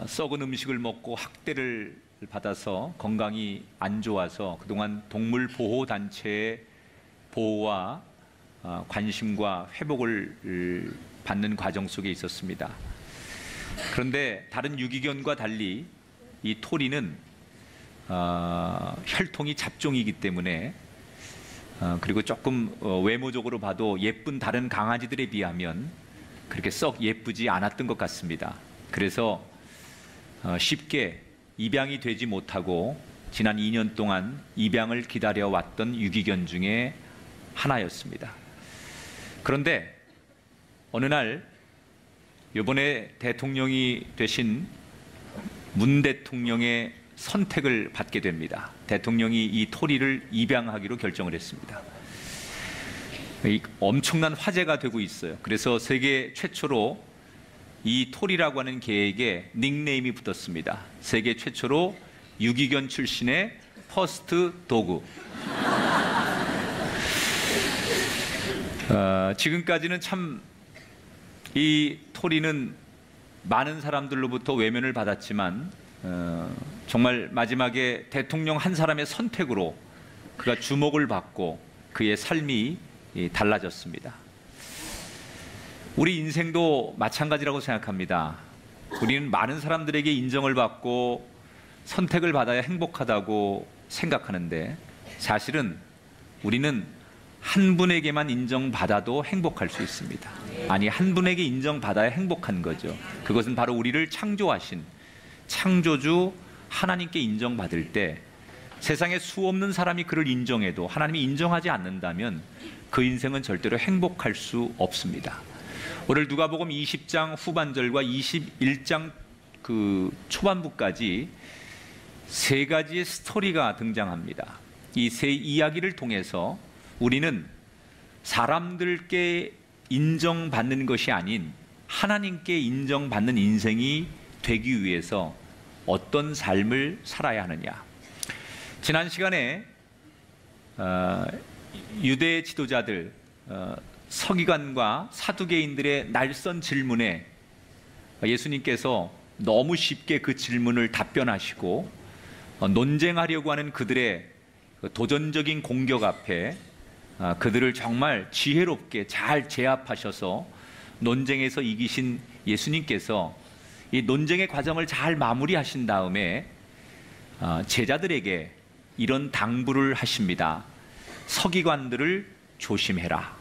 썩은 음식을 먹고 학대를 받아서 건강이 안 좋아서 그동안 동물 보호 단체의 보호와 관심과 회복을 받는 과정 속에 있었습니다. 그런데 다른 유기견과 달리 이 토리는 혈통이 잡종이기 때문에 그리고 조금 외모적으로 봐도 예쁜 다른 강아지들에 비하면 그렇게 썩 예쁘지 않았던 것 같습니다. 그래서 쉽게 입양이 되지 못하고 지난 2년 동안 입양을 기다려왔던 유기견 중에 하나였습니다. 그런데 어느 날 이번에 대통령이 되신 문 대통령의 선택을 받게 됩니다. 대통령이 이 토리를 입양하기로 결정을 했습니다. 엄청난 화제가 되고 있어요. 그래서 세계 최초로 이 토리라고 하는 개에게 닉네임이 붙었습니다. 세계 최초로 유기견 출신의 퍼스트 도그. 지금까지는 참 이 토리는 많은 사람들로부터 외면을 받았지만 정말 마지막에 대통령 한 사람의 선택으로 그가 주목을 받고 그의 삶이 달라졌습니다. 우리 인생도 마찬가지라고 생각합니다. 우리는 많은 사람들에게 인정을 받고 선택을 받아야 행복하다고 생각하는데 사실은 우리는 한 분에게만 인정받아도 행복할 수 있습니다. 아니, 한 분에게 인정받아야 행복한 거죠. 그것은 바로 우리를 창조하신 창조주 하나님께 인정받을 때 세상에 수없는 사람이 그를 인정해도 하나님이 인정하지 않는다면 그 인생은 절대로 행복할 수 없습니다. 오늘 누가복음 20장 후반절과 21장 그 초반부까지 세 가지의 스토리가 등장합니다. 이 세 이야기를 통해서 우리는 사람들께 인정받는 것이 아닌 하나님께 인정받는 인생이 되기 위해서 어떤 삶을 살아야 하느냐. 지난 시간에 유대 지도자들 서기관과 사두개인들의 날선 질문에 예수님께서 너무 쉽게 그 질문을 답변하시고 논쟁하려고 하는 그들의 도전적인 공격 앞에 그들을 정말 지혜롭게 잘 제압하셔서 논쟁에서 이기신 예수님께서 이 논쟁의 과정을 잘 마무리하신 다음에 제자들에게 이런 당부를 하십니다. 서기관들을 조심해라.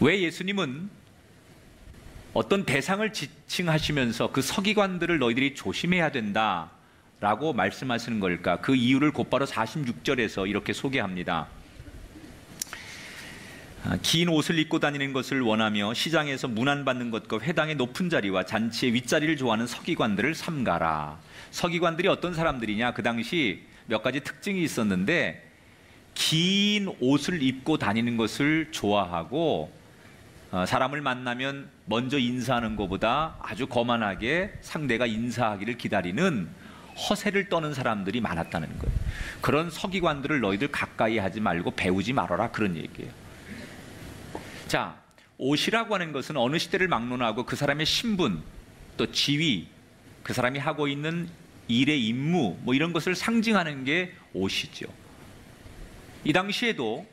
왜 예수님은 어떤 대상을 지칭하시면서 그 서기관들을 너희들이 조심해야 된다라고 말씀하시는 걸까? 그 이유를 곧바로 46절에서 이렇게 소개합니다. 긴 옷을 입고 다니는 것을 원하며 시장에서 문안받는 것과 회당의 높은 자리와 잔치의 윗자리를 좋아하는 서기관들을 삼가라. 서기관들이 어떤 사람들이냐? 그 당시 몇 가지 특징이 있었는데 긴 옷을 입고 다니는 것을 좋아하고 사람을 만나면 먼저 인사하는 것보다 아주 거만하게 상대가 인사하기를 기다리는 허세를 떠는 사람들이 많았다는 거예요. 그런 서기관들을 너희들 가까이 하지 말고 배우지 말아라, 그런 얘기예요. 자, 옷이라고 하는 것은 어느 시대를 막론하고 그 사람의 신분, 또 지위, 그 사람이 하고 있는 일의 임무, 뭐 이런 것을 상징하는 게 옷이죠. 이 당시에도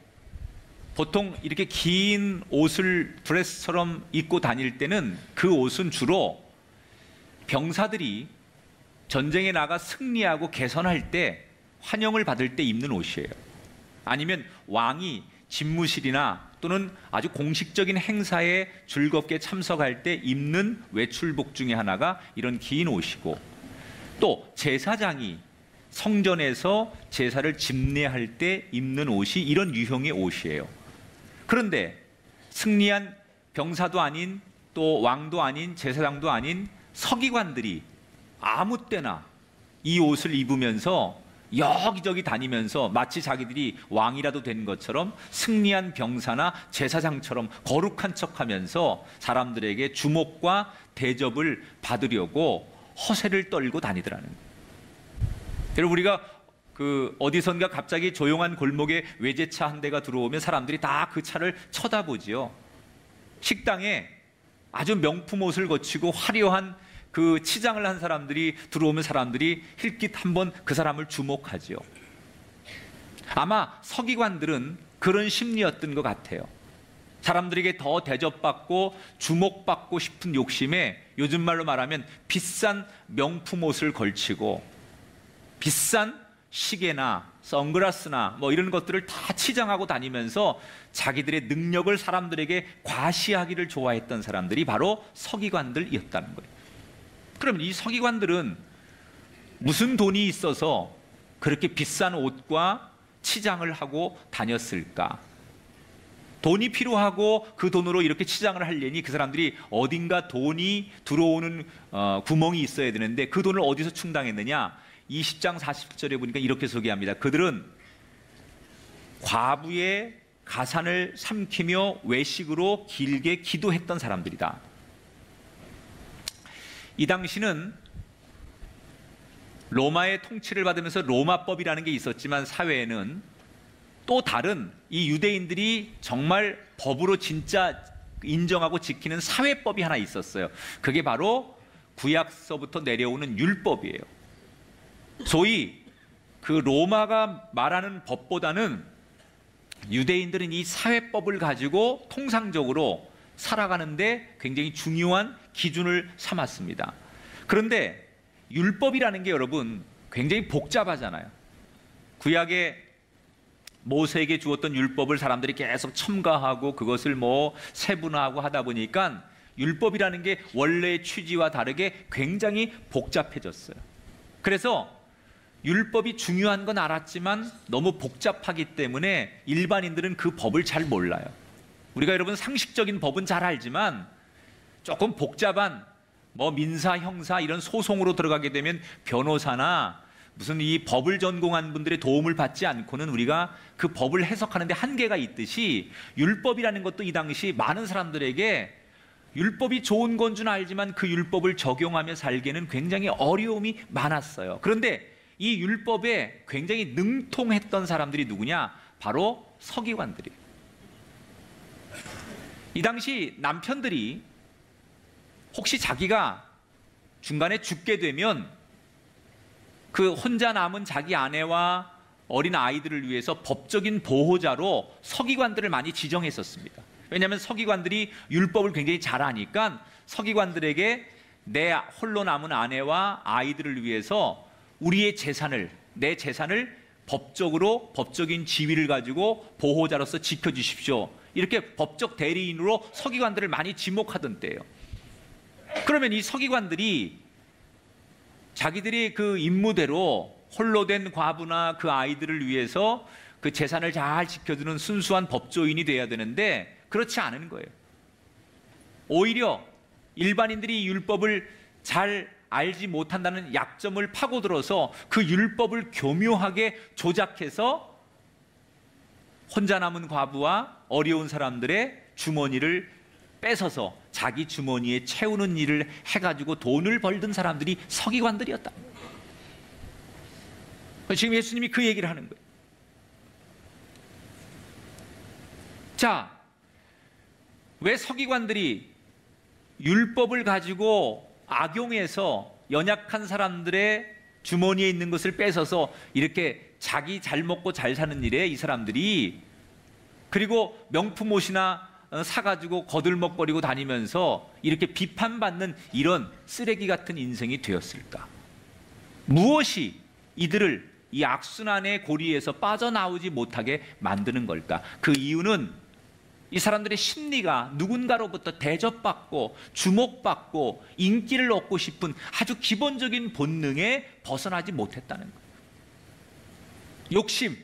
보통 이렇게 긴 옷을 드레스처럼 입고 다닐 때는 그 옷은 주로 병사들이 전쟁에 나가 승리하고 개선할 때 환영을 받을 때 입는 옷이에요. 아니면 왕이 집무실이나 또는 아주 공식적인 행사에 즐겁게 참석할 때 입는 외출복 중에 하나가 이런 긴 옷이고, 또 제사장이 성전에서 제사를 집례할 때 입는 옷이 이런 유형의 옷이에요. 그런데 승리한 병사도 아닌 또 왕도 아닌 제사장도 아닌 서기관들이 아무 때나 이 옷을 입으면서 여기저기 다니면서 마치 자기들이 왕이라도 된 것처럼 승리한 병사나 제사장처럼 거룩한 척하면서 사람들에게 주목과 대접을 받으려고 허세를 떨고 다니더라는 거예요. 여러분, 우리가 어디선가 갑자기 조용한 골목에 외제차 한 대가 들어오면 사람들이 다 그 차를 쳐다보지요. 식당에 아주 명품 옷을 거치고 화려한 그 치장을 한 사람들이 들어오면 사람들이 힐끗 한번 그 사람을 주목하지요. 아마 서기관들은 그런 심리였던 것 같아요. 사람들에게 더 대접받고 주목받고 싶은 욕심에 요즘 말로 말하면 비싼 명품 옷을 걸치고 비싼 시계나 선글라스나 뭐 이런 것들을 다 치장하고 다니면서 자기들의 능력을 사람들에게 과시하기를 좋아했던 사람들이 바로 서기관들이었다는 거예요. 그럼 이 서기관들은 무슨 돈이 있어서 그렇게 비싼 옷과 치장을 하고 다녔을까? 돈이 필요하고 그 돈으로 이렇게 치장을 하려니 그 사람들이 어딘가 돈이 들어오는 구멍이 있어야 되는데 그 돈을 어디서 충당했느냐? 20장 40절에 보니까 이렇게 소개합니다. 그들은 과부의 가산을 삼키며 외식으로 길게 기도했던 사람들이다. 이 당시는 로마의 통치를 받으면서 로마법이라는 게 있었지만 사회에는 또 다른 이 유대인들이 정말 법으로 진짜 인정하고 지키는 사회법이 하나 있었어요. 그게 바로 구약서부터 내려오는 율법이에요. 소위 그 로마가 말하는 법보다는 유대인들은 이 사회법을 가지고 통상적으로 살아가는데 굉장히 중요한 기준을 삼았습니다. 그런데 율법이라는 게 여러분 굉장히 복잡하잖아요. 구약에 모세에게 주었던 율법을 사람들이 계속 첨가하고 그것을 뭐 세분화하고 하다 보니까 율법이라는 게 원래의 취지와 다르게 굉장히 복잡해졌어요. 그래서 율법이 중요한 건 알았지만 너무 복잡하기 때문에 일반인들은 그 법을 잘 몰라요. 우리가 여러분 상식적인 법은 잘 알지만 조금 복잡한 뭐 민사, 형사 이런 소송으로 들어가게 되면 변호사나 무슨 이 법을 전공한 분들의 도움을 받지 않고는 우리가 그 법을 해석하는 데 한계가 있듯이 율법이라는 것도 이 당시 많은 사람들에게 율법이 좋은 건 줄 알지만 그 율법을 적용하며 살기에는 굉장히 어려움이 많았어요. 그런데 이 율법에 굉장히 능통했던 사람들이 누구냐? 바로 서기관들이에요. 이 당시 남편들이 혹시 자기가 중간에 죽게 되면 그 혼자 남은 자기 아내와 어린 아이들을 위해서 법적인 보호자로 서기관들을 많이 지정했었습니다. 왜냐하면 서기관들이 율법을 굉장히 잘 아니까 서기관들에게 내 홀로 남은 아내와 아이들을 위해서 우리의 재산을, 내 재산을 법적으로 법적인 지위를 가지고 보호자로서 지켜주십시오. 이렇게 법적 대리인으로 서기관들을 많이 지목하던 때예요. 그러면 이 서기관들이 자기들이 그 임무대로 홀로 된 과부나 그 아이들을 위해서 그 재산을 잘 지켜주는 순수한 법조인이 돼야 되는데 그렇지 않은 거예요. 오히려 일반인들이 율법을 잘 알지 못한다는 약점을 파고들어서 그 율법을 교묘하게 조작해서 혼자 남은 과부와 어려운 사람들의 주머니를 뺏어서 자기 주머니에 채우는 일을 해가지고 돈을 벌던 사람들이 서기관들이었다. 지금 예수님이 그 얘기를 하는 거예요. 자, 왜 서기관들이 율법을 가지고 악용해서 연약한 사람들의 주머니에 있는 것을 뺏어서 이렇게 자기 잘 먹고 잘 사는 일에 이 사람들이 그리고 명품 옷이나 사가지고 거들먹거리고 다니면서 이렇게 비판받는 이런 쓰레기 같은 인생이 되었을까? 무엇이 이들을 이 악순환의 고리에서 빠져나오지 못하게 만드는 걸까? 그 이유는 이 사람들의 심리가 누군가로부터 대접받고 주목받고 인기를 얻고 싶은 아주 기본적인 본능에 벗어나지 못했다는 거예요. 욕심,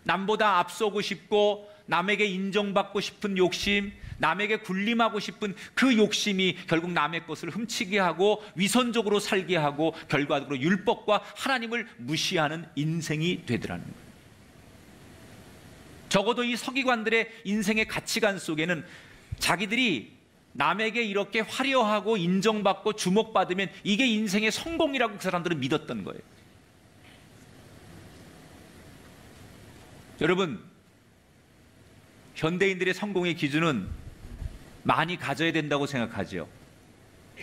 남보다 앞서고 싶고 남에게 인정받고 싶은 욕심, 남에게 군림하고 싶은 그 욕심이 결국 남의 것을 훔치게 하고 위선적으로 살게 하고 결과적으로 율법과 하나님을 무시하는 인생이 되더라는 거예요. 적어도 이 서기관들의 인생의 가치관 속에는 자기들이 남에게 이렇게 화려하고 인정받고 주목받으면 이게 인생의 성공이라고 그 사람들은 믿었던 거예요. 여러분, 현대인들의 성공의 기준은 많이 가져야 된다고 생각하죠.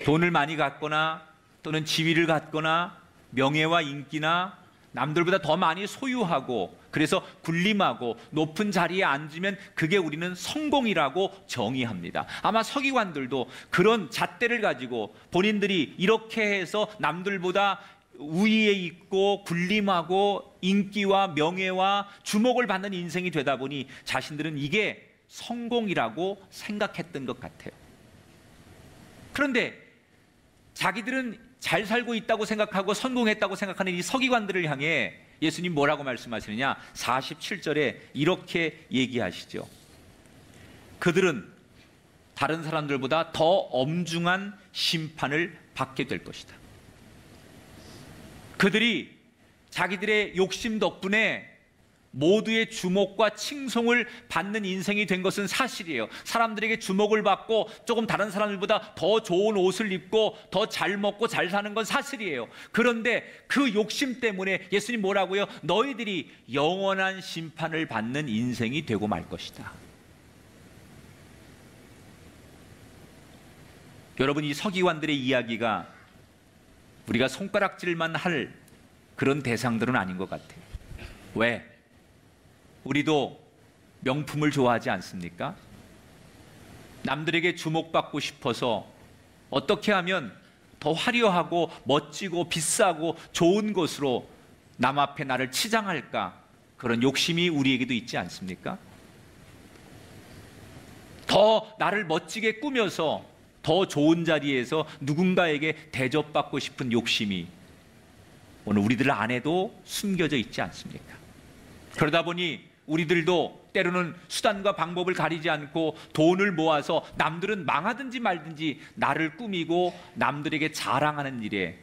돈을 많이 갖거나 또는 지위를 갖거나 명예와 인기나 남들보다 더 많이 소유하고 그래서 군림하고 높은 자리에 앉으면 그게 우리는 성공이라고 정의합니다. 아마 서기관들도 그런 잣대를 가지고 본인들이 이렇게 해서 남들보다 우위에 있고 군림하고 인기와 명예와 주목을 받는 인생이 되다 보니 자신들은 이게 성공이라고 생각했던 것 같아요. 그런데 자기들은 잘 살고 있다고 생각하고 성공했다고 생각하는 이 서기관들을 향해 예수님 뭐라고 말씀하시느냐? 47절에 이렇게 얘기하시죠. 그들은 다른 사람들보다 더 엄중한 심판을 받게 될 것이다. 그들이 자기들의 욕심 덕분에 모두의 주목과 칭송을 받는 인생이 된 것은 사실이에요. 사람들에게 주목을 받고 조금 다른 사람들보다 더 좋은 옷을 입고 더 잘 먹고 잘 사는 건 사실이에요. 그런데 그 욕심 때문에 예수님 뭐라고요? 너희들이 영원한 심판을 받는 인생이 되고 말 것이다. 여러분, 이 서기관들의 이야기가 우리가 손가락질만 할 그런 대상들은 아닌 것 같아요. 왜? 우리도 명품을 좋아하지 않습니까? 남들에게 주목받고 싶어서 어떻게 하면 더 화려하고 멋지고 비싸고 좋은 것으로 남 앞에 나를 치장할까? 그런 욕심이 우리에게도 있지 않습니까? 더 나를 멋지게 꾸며서 더 좋은 자리에서 누군가에게 대접받고 싶은 욕심이 오늘 우리들 안에도 숨겨져 있지 않습니까? 그러다 보니 우리들도 때로는 수단과 방법을 가리지 않고 돈을 모아서 남들은 망하든지 말든지 나를 꾸미고 남들에게 자랑하는 일에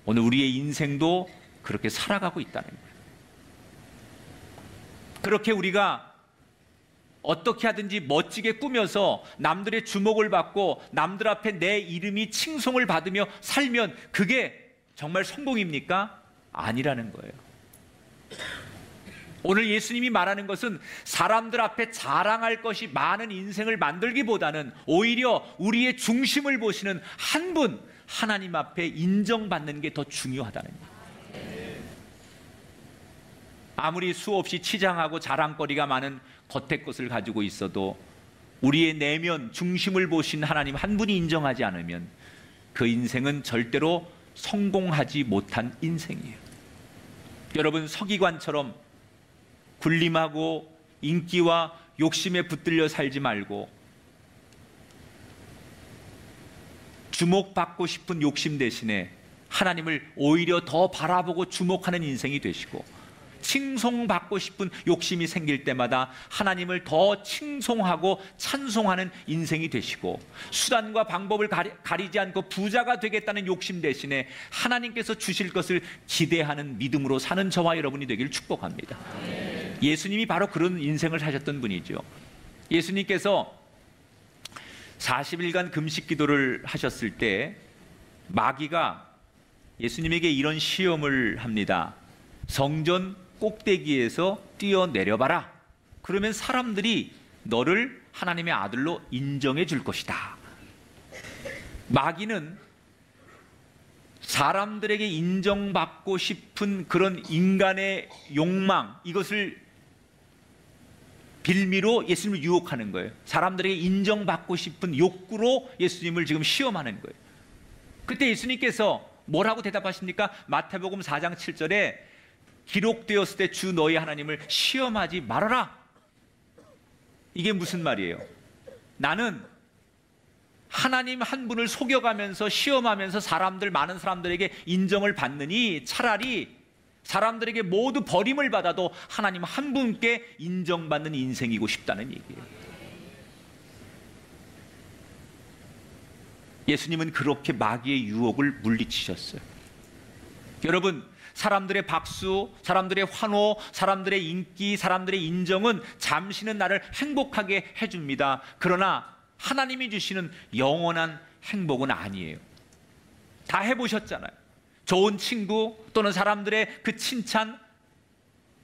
오늘 우리의 인생도 그렇게 살아가고 있다는 거예요. 그렇게 우리가 어떻게 하든지 멋지게 꾸며서 남들의 주목을 받고 남들 앞에 내 이름이 칭송을 받으며 살면 그게 정말 성공입니까? 아니라는 거예요. 오늘 예수님이 말하는 것은 사람들 앞에 자랑할 것이 많은 인생을 만들기보다는 오히려 우리의 중심을 보시는 한 분, 하나님 앞에 인정받는 게 더 중요하다는 거예요. 아무리 수없이 치장하고 자랑거리가 많은 겉의 것을 가지고 있어도 우리의 내면 중심을 보신 하나님 한 분이 인정하지 않으면 그 인생은 절대로 성공하지 못한 인생이에요. 여러분, 서기관처럼 군림하고 인기와 욕심에 붙들려 살지 말고 주목받고 싶은 욕심 대신에 하나님을 오히려 더 바라보고 주목하는 인생이 되시고, 칭송받고 싶은 욕심이 생길 때마다 하나님을 더 칭송하고 찬송하는 인생이 되시고, 수단과 방법을 가리지 않고 부자가 되겠다는 욕심 대신에 하나님께서 주실 것을 기대하는 믿음으로 사는 저와 여러분이 되기를 축복합니다. 예수님이 바로 그런 인생을 사셨던 분이죠. 예수님께서 40일간 금식 기도를 하셨을 때 마귀가 예수님에게 이런 시험을 합니다. 성전 꼭대기에서 뛰어내려봐라. 그러면 사람들이 너를 하나님의 아들로 인정해 줄 것이다. 마귀는 사람들에게 인정받고 싶은 그런 인간의 욕망, 이것을 빌미로 예수님을 유혹하는 거예요. 사람들에게 인정받고 싶은 욕구로 예수님을 지금 시험하는 거예요. 그때 예수님께서 뭐라고 대답하십니까? 마태복음 4장 7절에 기록되었을 때 주 너희 하나님을 시험하지 말아라. 이게 무슨 말이에요? 나는 하나님 한 분을 속여가면서 시험하면서 많은 사람들에게 인정을 받느니 차라리 사람들에게 모두 버림을 받아도 하나님 한 분께 인정받는 인생이고 싶다는 얘기예요. 예수님은 그렇게 마귀의 유혹을 물리치셨어요. 여러분, 사람들의 박수, 사람들의 환호, 사람들의 인기, 사람들의 인정은 잠시는 나를 행복하게 해줍니다. 그러나 하나님이 주시는 영원한 행복은 아니에요. 다 해보셨잖아요. 좋은 친구 또는 사람들의 그 칭찬,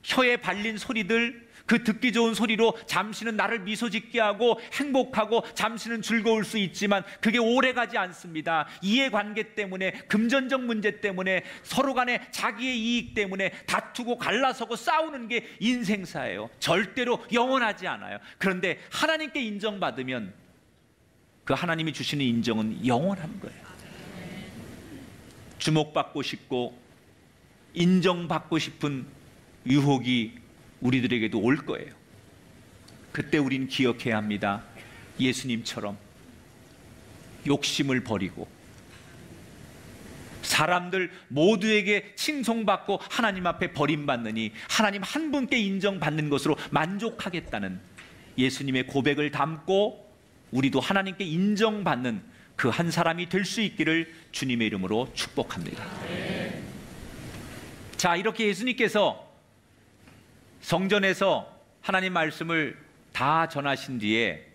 혀에 발린 소리들, 그 듣기 좋은 소리로 잠시는 나를 미소 짓게 하고 행복하고 잠시는 즐거울 수 있지만 그게 오래가지 않습니다. 이해관계 때문에, 금전적 문제 때문에, 서로 간에 자기의 이익 때문에 다투고 갈라서고 싸우는 게 인생사예요. 절대로 영원하지 않아요. 그런데 하나님께 인정받으면 그 하나님이 주시는 인정은 영원한 거예요. 주목받고 싶고 인정받고 싶은 유혹이 우리들에게도 올 거예요. 그때 우린 기억해야 합니다. 예수님처럼 욕심을 버리고 사람들 모두에게 칭송받고 하나님 앞에 버림받느니 하나님 한 분께 인정받는 것으로 만족하겠다는 예수님의 고백을 담고 우리도 하나님께 인정받는 그 한 사람이 될 수 있기를 주님의 이름으로 축복합니다. 자, 이렇게 예수님께서 성전에서 하나님 말씀을 다 전하신 뒤에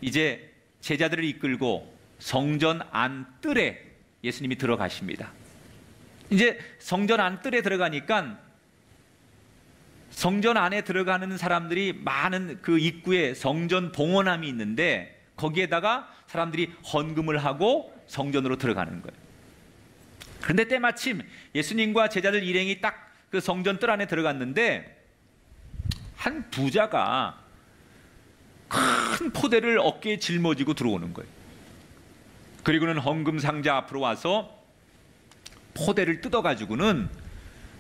이제 제자들을 이끌고 성전 안 뜰에 예수님이 들어가십니다. 이제 성전 안 뜰에 들어가니까 성전 안에 들어가는 사람들이 많은 그 입구에 성전 봉헌함이 있는데 거기에다가 사람들이 헌금을 하고 성전으로 들어가는 거예요. 그런데 때마침 예수님과 제자들 일행이 딱 그 성전 뜰 안에 들어갔는데 한 부자가 큰 포대를 어깨에 짊어지고 들어오는 거예요. 그리고는 헌금 상자 앞으로 와서 포대를 뜯어가지고는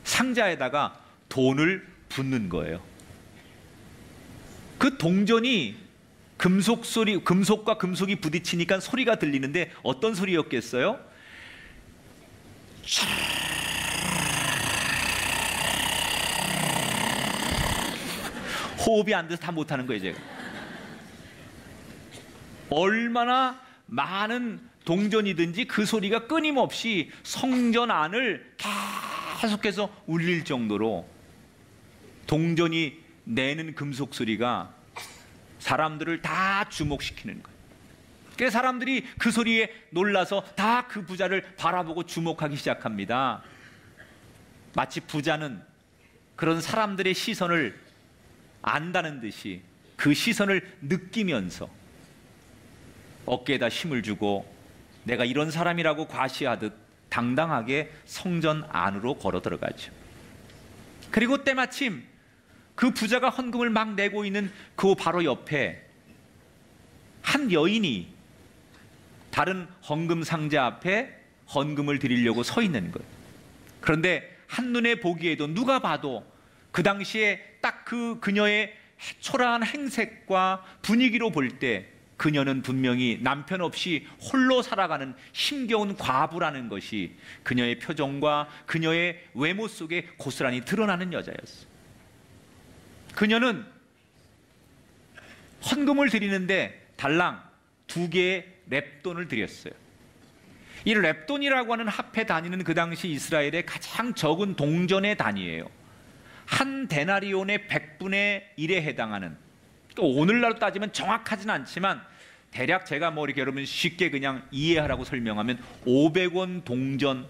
상자에다가 돈을 붓는 거예요. 그 동전이 금속과 금속이 부딪히니까 소리가 들리는데 어떤 소리였겠어요? 호흡이 안 돼서 다 못하는 거예요, 제가. 얼마나 많은 동전이든지 그 소리가 끊임없이 성전 안을 계속해서 울릴 정도로 동전이 내는 금속 소리가 사람들을 다 주목시키는 거예요. 그래서 사람들이 그 소리에 놀라서 다 그 부자를 바라보고 주목하기 시작합니다. 마치 부자는 그런 사람들의 시선을 안다는 듯이 그 시선을 느끼면서 어깨에다 힘을 주고 내가 이런 사람이라고 과시하듯 당당하게 성전 안으로 걸어 들어가죠. 그리고 때마침 그 부자가 헌금을 막 내고 있는 그 바로 옆에 한 여인이 다른 헌금 상자 앞에 헌금을 드리려고 서 있는 거예요. 그런데 한눈에 보기에도 누가 봐도 그 당시에 딱 그 그녀의 초라한 행색과 분위기로 볼 때 그녀는 분명히 남편 없이 홀로 살아가는 힘겨운 과부라는 것이 그녀의 표정과 그녀의 외모 속에 고스란히 드러나는 여자였어요. 그녀는 헌금을 드리는데 달랑 2개의 렙돈을 드렸어요. 이 렙돈이라고 하는 합해 단위는 그 당시 이스라엘의 가장 적은 동전의 단위예요. 한 데나리온의 100분의 1에 해당하는, 오늘날로 따지면 정확하진 않지만 대략 제가 뭐 이렇게 여러분 쉽게 그냥 이해하라고 설명하면 500원 동전.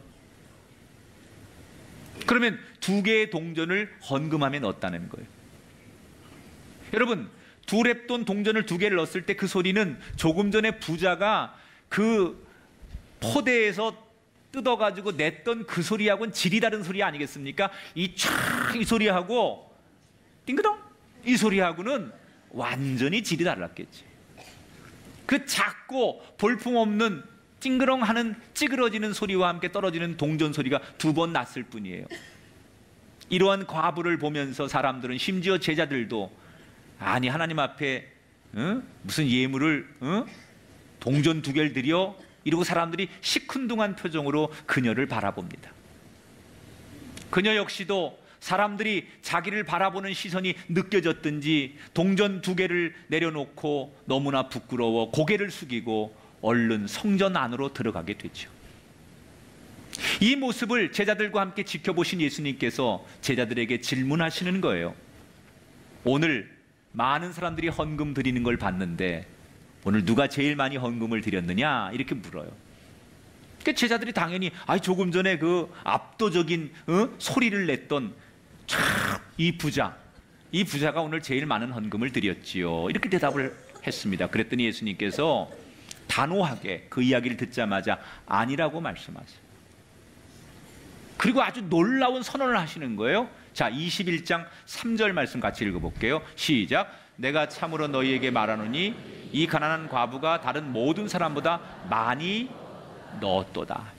그러면 2개의 동전을 헌금하면 어떠는 거예요? 여러분, 2렙돈 동전을 2개를 넣었을 때 그 소리는 조금 전에 부자가 그 포대에서 뜯어가지고 냈던 그 소리하고는 질이 다른 소리 아니겠습니까? 이 소리하고 띵그덩 이 소리하고는 완전히 질이 달랐겠지. 그 작고 볼품없는 찡그렁하는 찌그러지는 소리와 함께 떨어지는 동전 소리가 2번 났을 뿐이에요. 이러한 과부를 보면서 사람들은, 심지어 제자들도, 아니 하나님 앞에 무슨 예물을 동전 2개를 드려? 이러고 사람들이 시큰둥한 표정으로 그녀를 바라봅니다. 그녀 역시도 사람들이 자기를 바라보는 시선이 느껴졌든지 동전 2개를 내려놓고 너무나 부끄러워 고개를 숙이고 얼른 성전 안으로 들어가게 되죠. 이 모습을 제자들과 함께 지켜보신 예수님께서 제자들에게 질문하시는 거예요. 오늘 많은 사람들이 헌금 드리는 걸 봤는데 오늘 누가 제일 많이 헌금을 드렸느냐? 이렇게 물어요. 그러니까 제자들이 당연히 조금 전에 그 압도적인 소리를 냈던 이 부자, 이 부자가 오늘 제일 많은 헌금을 드렸지요. 이렇게 대답을 했습니다. 그랬더니 예수님께서 단호하게 그 이야기를 듣자마자 아니라고 말씀하세요. 그리고 아주 놀라운 선언을 하시는 거예요. 자, 21장 3절 말씀 같이 읽어볼게요. 시작. 내가 참으로 너희에게 말하노니 이 가난한 과부가 다른 모든 사람보다 많이 넣었도다.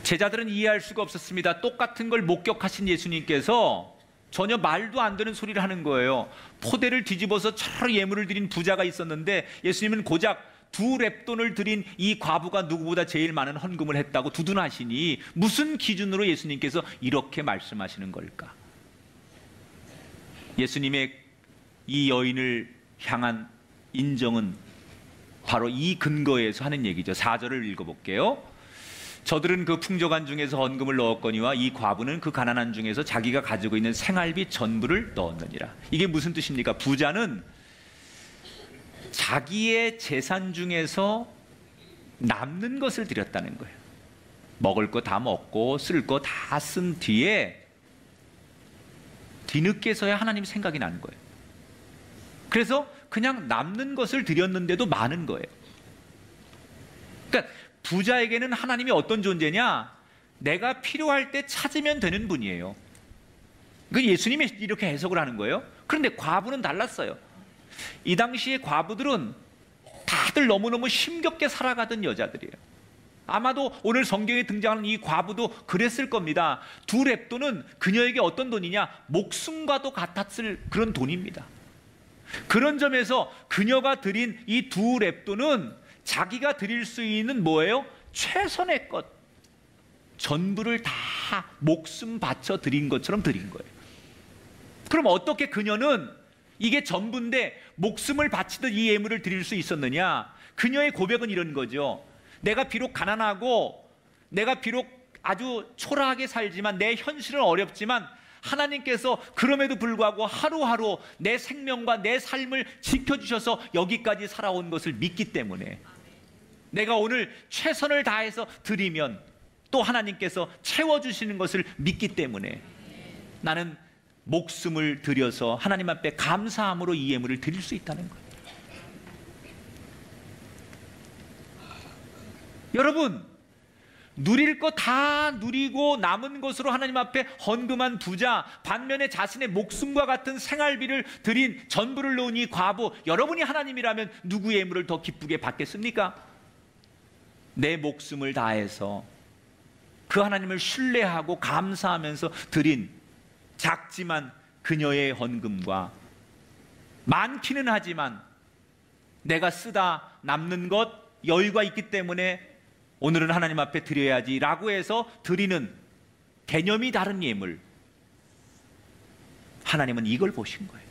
제자들은 이해할 수가 없었습니다. 똑같은 걸 목격하신 예수님께서 전혀 말도 안 되는 소리를 하는 거예요. 포대를 뒤집어서 차로 예물을 드린 부자가 있었는데 예수님은 고작 2렙돈을 드린 이 과부가 누구보다 제일 많은 헌금을 했다고 두둔하시니 무슨 기준으로 예수님께서 이렇게 말씀하시는 걸까? 예수님의 이 여인을 향한 인정은 바로 이 근거에서 하는 얘기죠. 4절을 읽어볼게요. 저들은 그 풍족한 중에서 헌금을 넣었거니와 이 과부는 그 가난한 중에서 자기가 가지고 있는 생활비 전부를 넣었느니라. 이게 무슨 뜻입니까? 부자는 자기의 재산 중에서 남는 것을 드렸다는 거예요. 먹을 거 다 먹고 쓸 거 다 쓴 뒤에 뒤늦게서야 하나님 생각이 나는 거예요. 그래서 그냥 남는 것을 드렸는데도 많은 거예요. 그러니까 부자에게는 하나님이 어떤 존재냐? 내가 필요할 때 찾으면 되는 분이에요. 그 예수님이 이렇게 해석을 하는 거예요. 그런데 과부는 달랐어요. 이 당시의 과부들은 다들 너무너무 힘겹게 살아가던 여자들이에요. 아마도 오늘 성경에 등장하는 이 과부도 그랬을 겁니다. 2렙돈은 그녀에게 어떤 돈이냐? 목숨과도 같았을 그런 돈입니다. 그런 점에서 그녀가 드린 이 2렙돈은 자기가 드릴 수 있는 뭐예요? 최선의 것, 전부를 다 목숨 바쳐 드린 것처럼 드린 거예요. 그럼 어떻게 그녀는 이게 전부인데 목숨을 바치듯 이 예물을 드릴 수 있었느냐? 그녀의 고백은 이런 거죠. 내가 비록 가난하고 내가 비록 아주 초라하게 살지만 내 현실은 어렵지만 하나님께서 그럼에도 불구하고 하루하루 내 생명과 내 삶을 지켜주셔서 여기까지 살아온 것을 믿기 때문에 내가 오늘 최선을 다해서 드리면 또 하나님께서 채워주시는 것을 믿기 때문에 나는 목숨을 들여서 하나님 앞에 감사함으로 이 예물을 드릴 수 있다는 거예요. 여러분, 누릴 거 다 누리고 남은 것으로 하나님 앞에 헌금한 부자, 반면에 자신의 목숨과 같은 생활비를 드린 전부를 놓은 이 과부, 여러분이 하나님이라면 누구의 예물을 더 기쁘게 받겠습니까? 내 목숨을 다해서 그 하나님을 신뢰하고 감사하면서 드린 작지만 그녀의 헌금과 많기는 하지만 내가 쓰다 남는 것 여유가 있기 때문에 오늘은 하나님 앞에 드려야지 라고 해서 드리는 개념이 다른 예물, 하나님은 이걸 보신 거예요.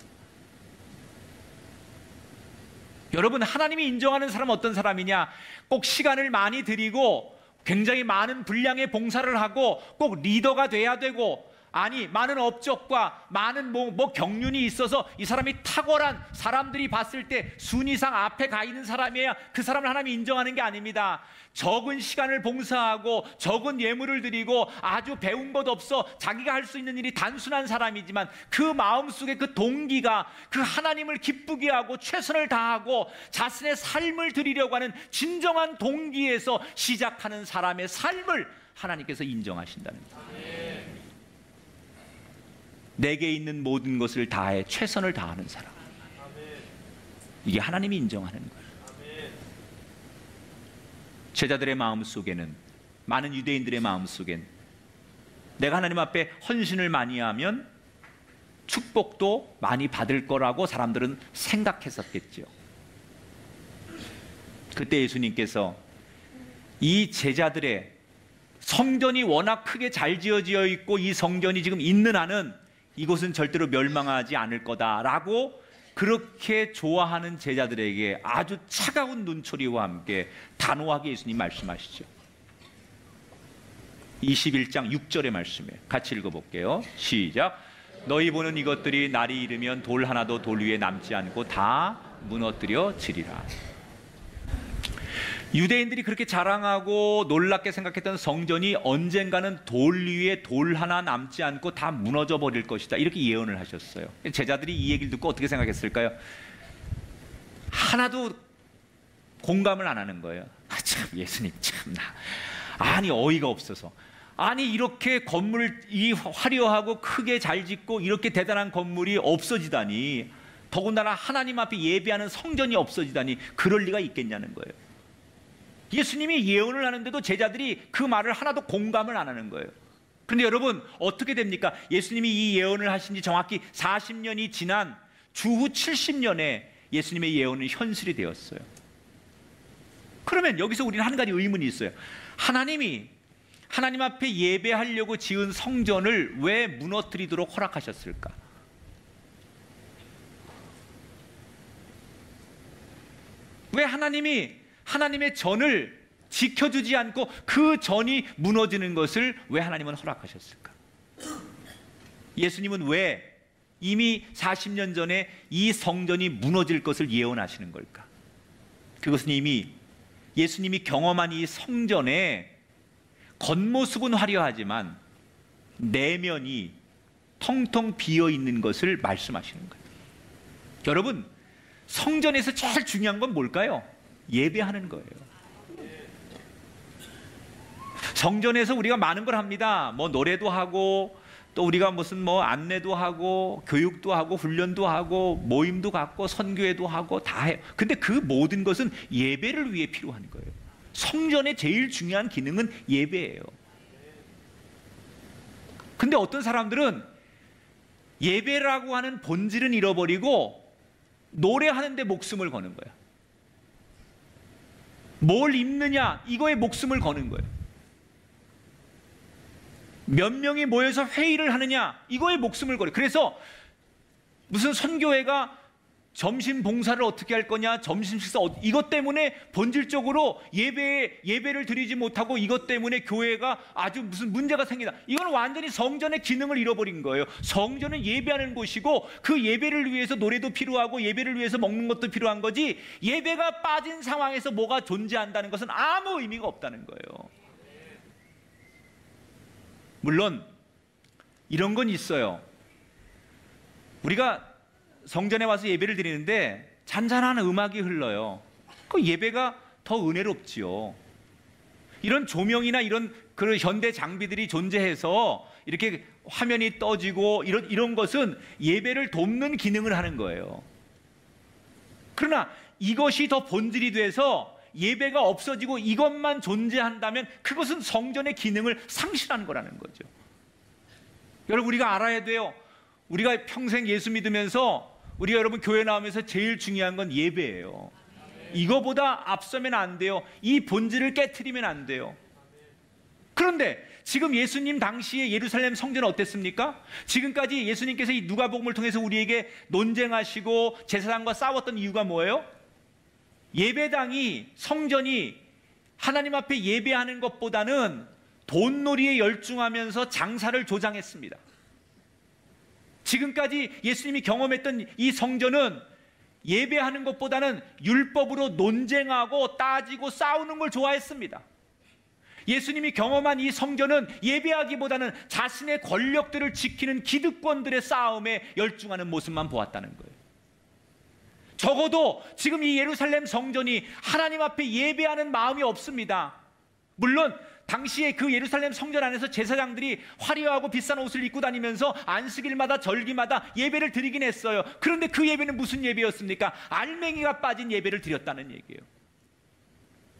여러분, 하나님이 인정하는 사람은 어떤 사람이냐? 꼭 시간을 많이 들이고 굉장히 많은 분량의 봉사를 하고 꼭 리더가 돼야 되고, 아니 많은 업적과 많은 뭐 경륜이 있어서 이 사람이 탁월한, 사람들이 봤을 때 순위상 앞에 가 있는 사람이어야 그 사람을 하나님이 인정하는 게 아닙니다. 적은 시간을 봉사하고 적은 예물을 드리고 아주 배운 것 없어 자기가 할 수 있는 일이 단순한 사람이지만 그 마음속에 그 동기가 그 하나님을 기쁘게 하고 최선을 다하고 자신의 삶을 드리려고 하는 진정한 동기에서 시작하는 사람의 삶을 하나님께서 인정하신다는 거예요. 내게 있는 모든 것을 다해 최선을 다하는 사람, 이게 하나님이 인정하는 거예요. 제자들의 마음속에는, 많은 유대인들의 마음속엔 내가 하나님 앞에 헌신을 많이 하면 축복도 많이 받을 거라고 사람들은 생각했었겠죠. 그때 예수님께서 이 제자들의 성전이 워낙 크게 잘 지어져 있고 이 성전이 지금 있는 한은 이곳은 절대로 멸망하지 않을 거다라고 그렇게 좋아하는 제자들에게 아주 차가운 눈초리와 함께 단호하게 예수님 말씀하시죠. 21장 6절의 말씀에 같이 읽어볼게요. 시작. 너희 보는 이것들이 날이 이르면 돌 하나도 돌 위에 남지 않고 다 무너뜨려지리라. 유대인들이 그렇게 자랑하고 놀랍게 생각했던 성전이 언젠가는 돌 위에 돌 하나 남지 않고 다 무너져 버릴 것이다, 이렇게 예언을 하셨어요. 제자들이 이 얘기를 듣고 어떻게 생각했을까요? 하나도 공감을 안 하는 거예요. 참 예수님 참나, 아니 어이가 없어서, 아니 이렇게 건물 이 화려하고 크게 잘 짓고 이렇게 대단한 건물이 없어지다니, 더군다나 하나님 앞에 예배하는 성전이 없어지다니, 그럴 리가 있겠냐는 거예요. 예수님이 예언을 하는데도 제자들이 그 말을 하나도 공감을 안 하는 거예요. 그런데 여러분 어떻게 됩니까? 예수님이 이 예언을 하신 지 정확히 40년이 지난 주후 70년에 예수님의 예언은 현실이 되었어요. 그러면 여기서 우리는 한 가지 의문이 있어요. 하나님이 하나님 앞에 예배하려고 지은 성전을 왜 무너뜨리도록 허락하셨을까? 왜 하나님이 하나님의 전을 지켜주지 않고 그 전이 무너지는 것을 왜 하나님은 허락하셨을까? 예수님은 왜 이미 40년 전에 이 성전이 무너질 것을 예언하시는 걸까? 그것은 이미 예수님이 경험한 이 성전의 겉모습은 화려하지만 내면이 텅텅 비어 있는 것을 말씀하시는 거예요. 여러분, 성전에서 제일 중요한 건 뭘까요? 예배하는 거예요. 성전에서 우리가 많은 걸 합니다. 뭐 노래도 하고, 또 우리가 무슨 뭐 안내도 하고, 교육도 하고, 훈련도 하고, 모임도 갖고, 선교회도 하고 다 해요. 근데 그 모든 것은 예배를 위해 필요한 거예요. 성전의 제일 중요한 기능은 예배예요. 근데 어떤 사람들은 예배라고 하는 본질은 잃어버리고 노래하는 데 목숨을 거는 거야. 뭘 입느냐, 이거에 목숨을 거는 거예요. 몇 명이 모여서 회의를 하느냐, 이거에 목숨을 걸어요. 그래서 무슨 선교회가 점심 봉사를 어떻게 할 거냐, 점심 식사 이것 때문에 본질적으로 예배를 드리지 못하고 이것 때문에 교회가 아주 무슨 문제가 생기다. 이건 완전히 성전의 기능을 잃어버린 거예요. 성전은 예배하는 곳이고 그 예배를 위해서 노래도 필요하고 예배를 위해서 먹는 것도 필요한 거지, 예배가 빠진 상황에서 뭐가 존재한다는 것은 아무 의미가 없다는 거예요. 물론 이런 건 있어요. 우리가 성전에 와서 예배를 드리는데 잔잔한 음악이 흘러요. 그 예배가 더 은혜롭지요. 이런 조명이나 이런 그런 현대 장비들이 존재해서 이렇게 화면이 떠지고 이런 것은 예배를 돕는 기능을 하는 거예요. 그러나 이것이 더 본질이 돼서 예배가 없어지고 이것만 존재한다면 그것은 성전의 기능을 상실하는 거라는 거죠. 여러분, 우리가 알아야 돼요. 우리가 평생 예수 믿으면서 우리가 여러분 교회 나오면서 제일 중요한 건 예배예요. 이거보다 앞서면 안 돼요. 이 본질을 깨트리면 안 돼요. 그런데 지금 예수님 당시에 예루살렘 성전은 어땠습니까? 지금까지 예수님께서 이 누가복음을 통해서 우리에게 논쟁하시고 제사장과 싸웠던 이유가 뭐예요? 예배당이, 성전이 하나님 앞에 예배하는 것보다는 돈놀이에 열중하면서 장사를 조장했습니다. 지금까지 예수님이 경험했던 이 성전은 예배하는 것보다는 율법으로 논쟁하고 따지고 싸우는 걸 좋아했습니다. 예수님이 경험한 이 성전은 예배하기보다는 자신의 권력들을 지키는 기득권들의 싸움에 열중하는 모습만 보았다는 거예요. 적어도 지금 이 예루살렘 성전이 하나님 앞에 예배하는 마음이 없습니다. 물론 당시에 그 예루살렘 성전 안에서 제사장들이 화려하고 비싼 옷을 입고 다니면서 안식일마다 절기마다 예배를 드리긴 했어요. 그런데 그 예배는 무슨 예배였습니까? 알맹이가 빠진 예배를 드렸다는 얘기예요.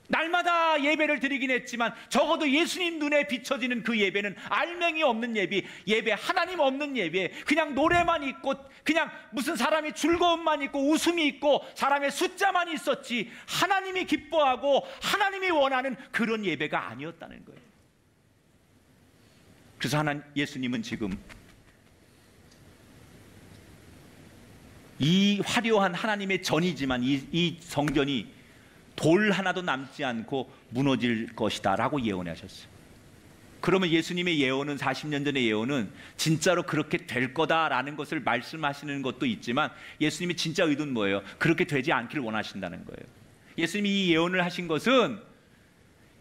날마다 예배를 드리긴 했지만 적어도 예수님 눈에 비춰지는 그 예배는 알맹이 없는 예배, 하나님 없는 예배, 그냥 노래만 있고 그냥 무슨 사람이 즐거움만 있고 웃음이 있고 사람의 숫자만 있었지 하나님이 기뻐하고 하나님이 원하는 그런 예배가 아니었다는 거예요. 그래서 예수님은 지금 이 화려한 하나님의 전이지만 이 성전이 돌 하나도 남지 않고 무너질 것이다 라고 예언하셨어요. 그러면 예수님의 예언은 40년 전의 예언은 진짜로 그렇게 될 거다라는 것을 말씀하시는 것도 있지만 예수님이 진짜 의도는 뭐예요? 그렇게 되지 않기를 원하신다는 거예요. 예수님이 이 예언을 하신 것은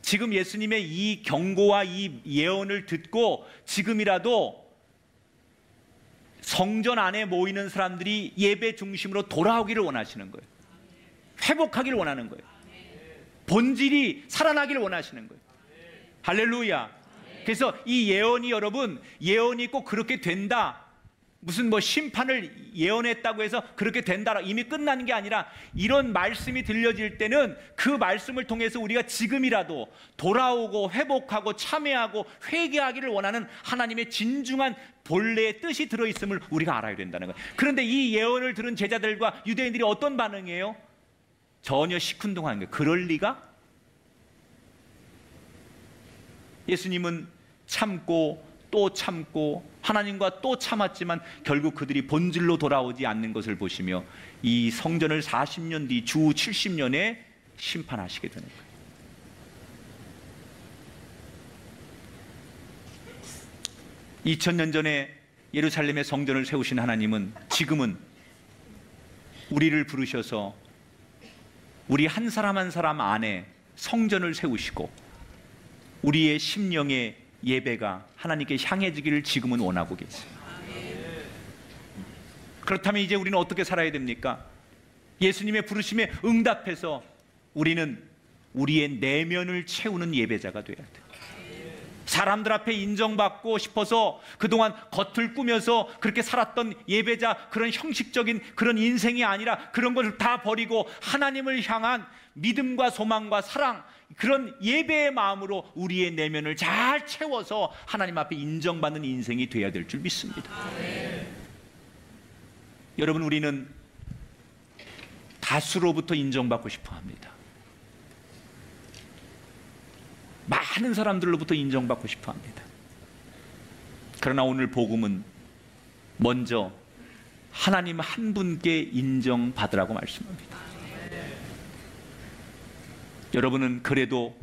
지금 예수님의 이 경고와 이 예언을 듣고 지금이라도 성전 안에 모이는 사람들이 예배 중심으로 돌아오기를 원하시는 거예요. 회복하기를 원하는 거예요. 본질이 살아나기를 원하시는 거예요. 할렐루야. 그래서 이 예언이, 여러분, 예언이 꼭 그렇게 된다, 무슨 뭐 심판을 예언했다고 해서 그렇게 된다, 이미 끝나는 게 아니라 이런 말씀이 들려질 때는 그 말씀을 통해서 우리가 지금이라도 돌아오고 회복하고 참회하고 회개하기를 원하는 하나님의 진중한 본래의 뜻이 들어있음을 우리가 알아야 된다는 거예요. 그런데 이 예언을 들은 제자들과 유대인들이 어떤 반응이에요? 전혀 시큰둥한 거예요. 그럴 리가? 예수님은 참고 또 참고 하나님과 또 참았지만 결국 그들이 본질로 돌아오지 않는 것을 보시며 이 성전을 40년 뒤 주 70년에 심판하시게 되는 거예요. (2000년) 전에 예루살렘에 성전을 세우신 하나님은 지금은 우리를 부르셔서 우리 한 사람 한 사람 안에 성전을 세우시고 우리의 심령의 예배가 하나님께 향해지기를 지금은 원하고 계세요. 그렇다면 이제 우리는 어떻게 살아야 됩니까? 예수님의 부르심에 응답해서 우리는 우리의 내면을 채우는 예배자가 되어야 돼요. 사람들 앞에 인정받고 싶어서 그동안 겉을 꾸며서 그렇게 살았던 예배자, 그런 형식적인 그런 인생이 아니라 그런 것을 다 버리고 하나님을 향한 믿음과 소망과 사랑, 그런 예배의 마음으로 우리의 내면을 잘 채워서 하나님 앞에 인정받는 인생이 되어야 될 줄 믿습니다. 여러분, 우리는 다수로부터 인정받고 싶어 합니다. 많은 사람들로부터 인정받고 싶어 합니다. 그러나 오늘 복음은 먼저 하나님 한 분께 인정받으라고 말씀합니다. 여러분은 그래도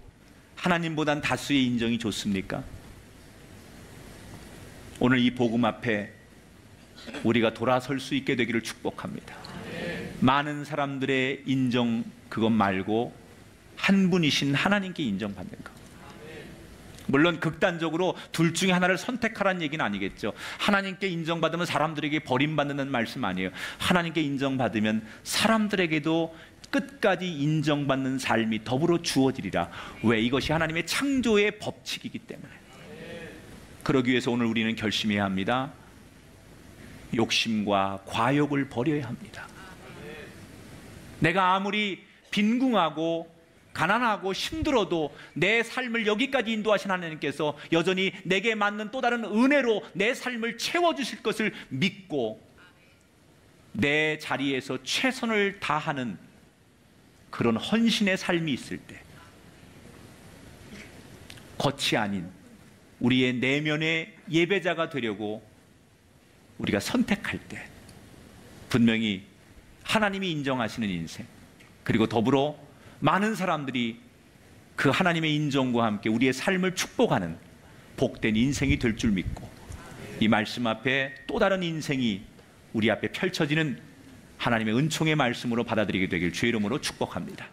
하나님보단 다수의 인정이 좋습니까? 오늘 이 복음 앞에 우리가 돌아설 수 있게 되기를 축복합니다. 많은 사람들의 인정 그것 말고 한 분이신 하나님께 인정받는 것. 물론 극단적으로 둘 중에 하나를 선택하라는 얘기는 아니겠죠. 하나님께 인정받으면 사람들에게 버림받는 말씀 아니에요. 하나님께 인정받으면 사람들에게도 끝까지 인정받는 삶이 더불어 주어지리라. 왜? 이것이 하나님의 창조의 법칙이기 때문에. 그러기 위해서 오늘 우리는 결심해야 합니다. 욕심과 과욕을 버려야 합니다. 내가 아무리 빈궁하고 가난하고 힘들어도 내 삶을 여기까지 인도하신 하나님께서 여전히 내게 맞는 또 다른 은혜로 내 삶을 채워주실 것을 믿고 내 자리에서 최선을 다하는 그런 헌신의 삶이 있을 때, 겉이 아닌 우리의 내면의 예배자가 되려고 우리가 선택할 때 분명히 하나님이 인정하시는 인생, 그리고 더불어 많은 사람들이 그 하나님의 인정과 함께 우리의 삶을 축복하는 복된 인생이 될 줄 믿고 이 말씀 앞에 또 다른 인생이 우리 앞에 펼쳐지는 하나님의 은총의 말씀으로 받아들이게 되길 주의 이름으로 축복합니다.